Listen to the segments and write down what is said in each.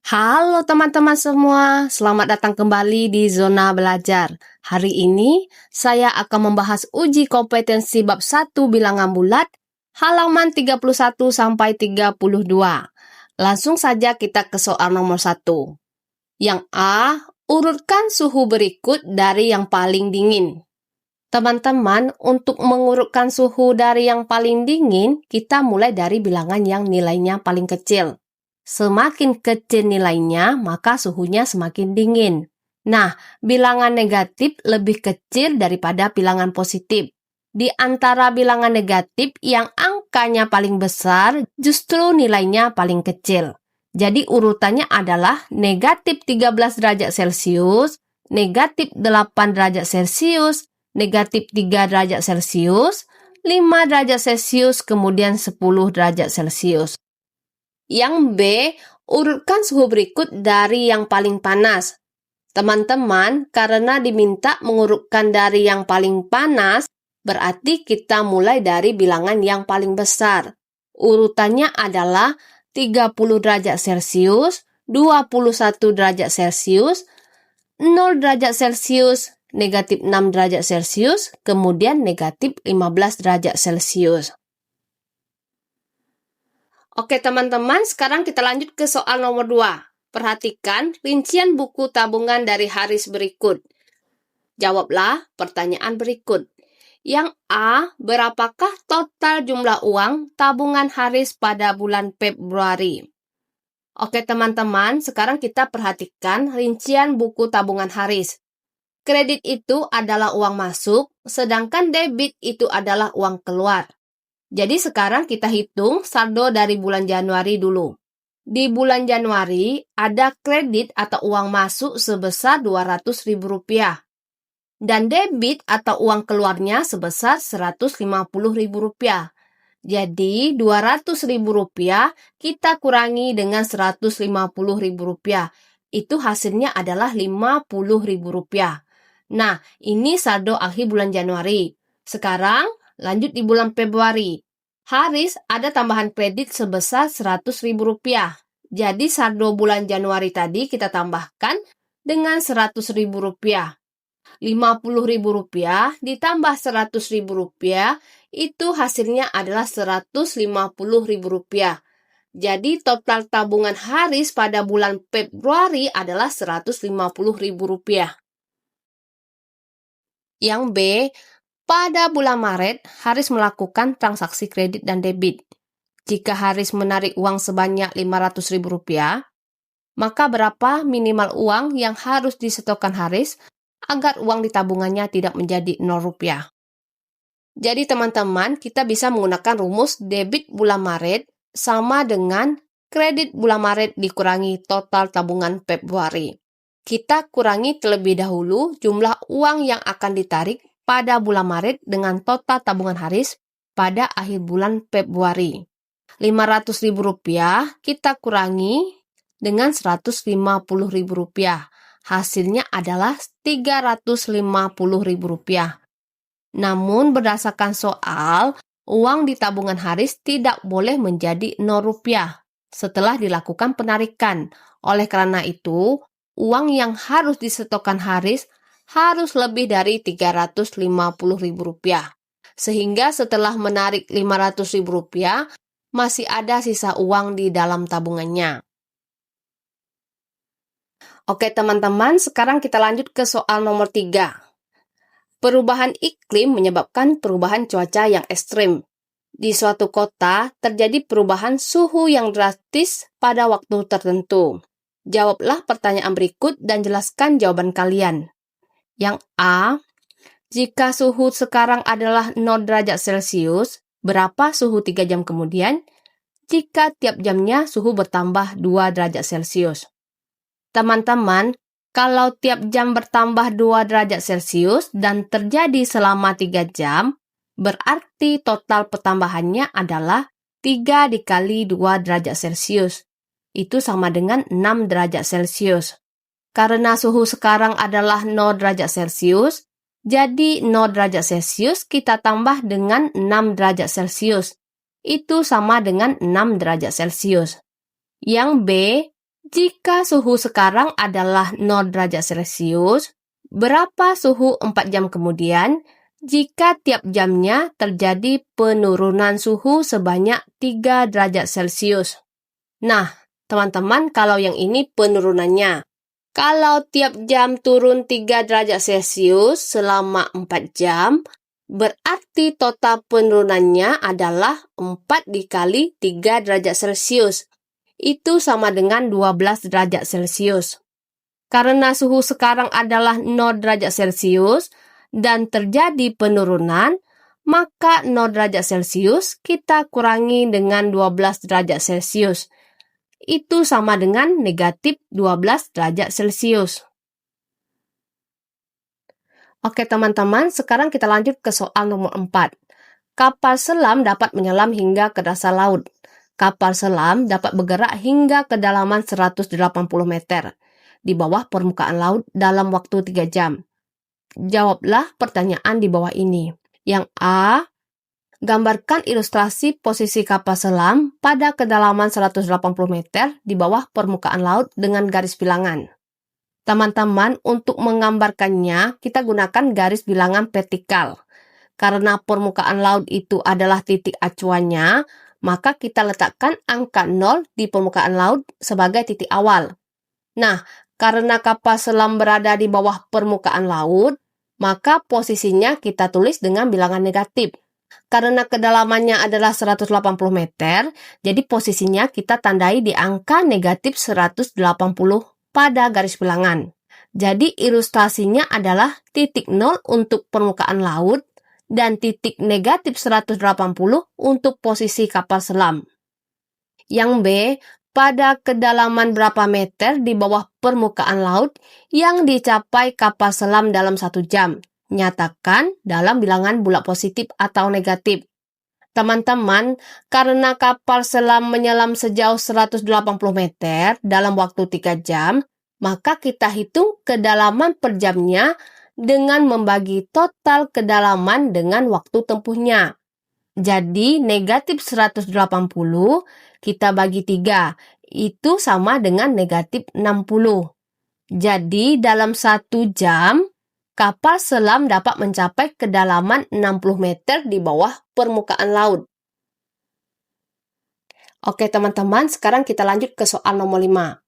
Halo teman-teman semua, selamat datang kembali di Zona Belajar. Hari ini saya akan membahas uji kompetensi bab 1 bilangan bulat, halaman 31 sampai 32. Langsung saja kita ke soal nomor 1. Yang A, urutkan suhu berikut dari yang paling dingin. Teman-teman, untuk mengurutkan suhu dari yang paling dingin, kita mulai dari bilangan yang nilainya paling kecil. Semakin kecil nilainya, maka suhunya semakin dingin. Nah, bilangan negatif lebih kecil daripada bilangan positif. Di antara bilangan negatif yang angkanya paling besar, justru nilainya paling kecil. Jadi urutannya adalah negatif 13 derajat Celcius, negatif 8 derajat Celcius, negatif 3 derajat Celcius, 5 derajat Celcius, kemudian 10 derajat Celcius. Yang B, urutkan suhu berikut dari yang paling panas. Teman-teman, karena diminta mengurutkan dari yang paling panas, berarti kita mulai dari bilangan yang paling besar. Urutannya adalah 30 derajat Celcius, 21 derajat Celcius, 0 derajat Celcius, negatif 6 derajat Celcius, kemudian negatif 15 derajat Celcius. Oke teman-teman, sekarang kita lanjut ke soal nomor 2. Perhatikan rincian buku tabungan dari Haris berikut. Jawablah pertanyaan berikut. Yang A, berapakah total jumlah uang tabungan Haris pada bulan Februari? Oke teman-teman, sekarang kita perhatikan rincian buku tabungan Haris. Kredit itu adalah uang masuk, sedangkan debit itu adalah uang keluar. Jadi sekarang kita hitung saldo dari bulan Januari dulu. Di bulan Januari ada kredit atau uang masuk sebesar Rp200.000 dan debit atau uang keluarnya sebesar Rp150.000. Jadi Rp200.000 kita kurangi dengan Rp150.000. Itu hasilnya adalah Rp50.000. Nah, ini saldo akhir bulan Januari. Sekarang lanjut di bulan Februari. Haris ada tambahan kredit sebesar Rp100.000. Jadi saldo bulan Januari tadi kita tambahkan dengan Rp100.000. Rp50.000 ditambah Rp100.000 itu hasilnya adalah Rp150.000. Jadi total tabungan Haris pada bulan Februari adalah Rp150.000. Yang B, pada bulan Maret, Haris melakukan transaksi kredit dan debit. Jika Haris menarik uang sebanyak Rp500.000, maka berapa minimal uang yang harus disetorkan Haris agar uang di tabungannya tidak menjadi Rp0? Jadi teman-teman, kita bisa menggunakan rumus debit bulan Maret sama dengan kredit bulan Maret dikurangi total tabungan Februari. Kita kurangi terlebih dahulu jumlah uang yang akan ditarik pada bulan Maret dengan total tabungan Haris pada akhir bulan Februari. Rp500.000 kita kurangi dengan Rp150.000. Hasilnya adalah Rp350.000. Namun berdasarkan soal, uang di tabungan Haris tidak boleh menjadi Rp0 setelah dilakukan penarikan. Oleh karena itu, uang yang harus disetorkan Haris harus lebih dari Rp350.000. Sehingga setelah menarik Rp500.000, masih ada sisa uang di dalam tabungannya. Oke teman-teman, sekarang kita lanjut ke soal nomor 3. Perubahan iklim menyebabkan perubahan cuaca yang ekstrim. Di suatu kota terjadi perubahan suhu yang drastis pada waktu tertentu. Jawablah pertanyaan berikut dan jelaskan jawaban kalian. Yang A, jika suhu sekarang adalah 0 derajat Celcius, berapa suhu 3 jam kemudian? Jika tiap jamnya suhu bertambah 2 derajat Celcius. Teman-teman, kalau tiap jam bertambah 2 derajat Celcius dan terjadi selama 3 jam, berarti total pertambahannya adalah 3 dikali 2 derajat Celcius. Itu sama dengan 6 derajat Celcius. Karena suhu sekarang adalah 0 derajat Celcius, jadi 0 derajat Celcius kita tambah dengan 6 derajat Celcius. Itu sama dengan 6 derajat Celcius. Yang B, Jika suhu sekarang adalah 0 derajat Celcius, berapa suhu 4 jam kemudian jika tiap jamnya terjadi penurunan suhu sebanyak 3 derajat Celcius? Nah, teman-teman, kalau yang ini penurunannya. Kalau tiap jam turun 3 derajat Celcius selama 4 jam, berarti total penurunannya adalah 4 dikali 3 derajat Celcius. Itu sama dengan 12 derajat Celcius. Karena suhu sekarang adalah 0 derajat Celcius dan terjadi penurunan, maka 0 derajat Celcius kita kurangi dengan 12 derajat Celcius. Itu sama dengan negatif 12 derajat Celcius. Oke teman-teman, sekarang kita lanjut ke soal nomor 4. Kapal selam dapat menyelam hingga ke dasar laut. Kapal selam dapat bergerak hingga kedalaman 180 meter di bawah permukaan laut dalam waktu 3 jam. Jawablah pertanyaan di bawah ini. Yang A, gambarkan ilustrasi posisi kapal selam pada kedalaman 180 meter di bawah permukaan laut dengan garis bilangan. Teman-teman, untuk menggambarkannya, kita gunakan garis bilangan vertikal. Karena permukaan laut itu adalah titik acuannya, maka kita letakkan angka 0 di permukaan laut sebagai titik awal. Nah, karena kapal selam berada di bawah permukaan laut, maka posisinya kita tulis dengan bilangan negatif. Karena kedalamannya adalah 180 meter, jadi posisinya kita tandai di angka negatif 180 pada garis bilangan. Jadi ilustrasinya adalah titik 0 untuk permukaan laut dan titik negatif 180 untuk posisi kapal selam. Yang B, pada kedalaman berapa meter di bawah permukaan laut yang dicapai kapal selam dalam 1 jam? Nyatakan dalam bilangan bulat positif atau negatif. Teman-teman, karena kapal selam menyelam sejauh 180 meter dalam waktu 3 jam, maka kita hitung kedalaman per jamnya dengan membagi total kedalaman dengan waktu tempuhnya. Jadi, negatif 180 kita bagi 3, itu sama dengan negatif 60. Jadi, dalam 1 jam, kapal selam dapat mencapai kedalaman 60 meter di bawah permukaan laut. Oke teman-teman, sekarang kita lanjut ke soal nomor 5.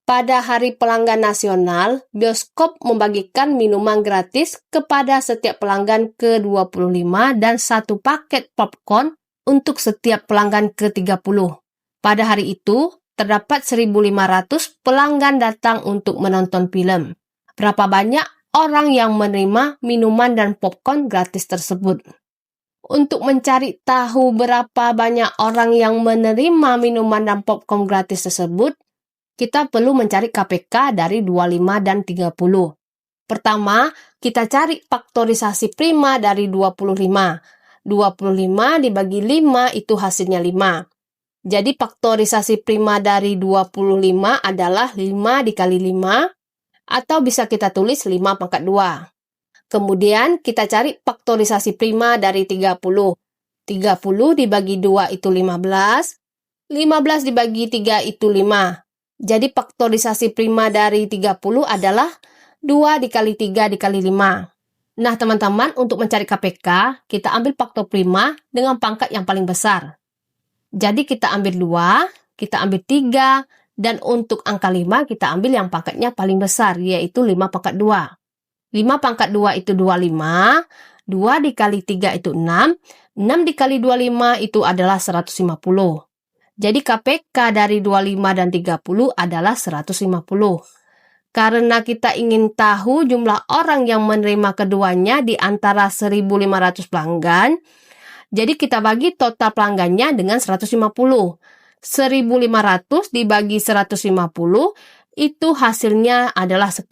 Pada Hari Pelanggan Nasional, bioskop membagikan minuman gratis kepada setiap pelanggan ke-25 dan 1 paket popcorn untuk setiap pelanggan ke-30. Pada hari itu, terdapat 1.500 pelanggan datang untuk menonton film. Berapa banyak orang yang menerima minuman dan popcorn gratis tersebut? Untuk mencari tahu berapa banyak orang yang menerima minuman dan popcorn gratis tersebut, kita perlu mencari KPK dari 25 dan 30. Pertama, kita cari faktorisasi prima dari 25. 25 dibagi 5 itu hasilnya 5. Jadi faktorisasi prima dari 25 adalah 5 dikali 5, atau bisa kita tulis 5 pangkat 2. Kemudian kita cari faktorisasi prima dari 30. 30 dibagi 2 itu 15. 15 dibagi 3 itu 5. Jadi faktorisasi prima dari 30 adalah 2 dikali 3 dikali 5. Nah teman-teman, untuk mencari KPK, kita ambil faktor prima dengan pangkat yang paling besar. Jadi kita ambil 2, kita ambil 3, dan untuk angka 5 kita ambil yang pangkatnya paling besar, yaitu 5 pangkat 2. 5 pangkat 2 itu 25, 2 dikali 3 itu 6, 6 dikali 25 itu adalah 150. Jadi KPK dari 25 dan 30 adalah 150. Karena kita ingin tahu jumlah orang yang menerima keduanya di antara 1.500 pelanggan, jadi kita bagi total pelanggannya dengan 150. 1.500 dibagi 150, itu hasilnya adalah 10.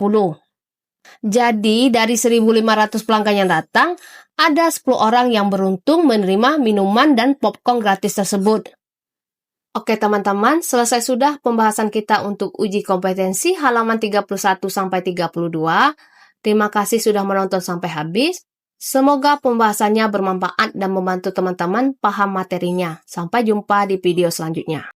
Jadi dari 1.500 pelanggan yang datang, ada 10 orang yang beruntung menerima minuman dan popcorn gratis tersebut. Oke teman-teman, selesai sudah pembahasan kita untuk uji kompetensi halaman 31-32. Terima kasih sudah menonton sampai habis. Semoga pembahasannya bermanfaat dan membantu teman-teman paham materinya. Sampai jumpa di video selanjutnya.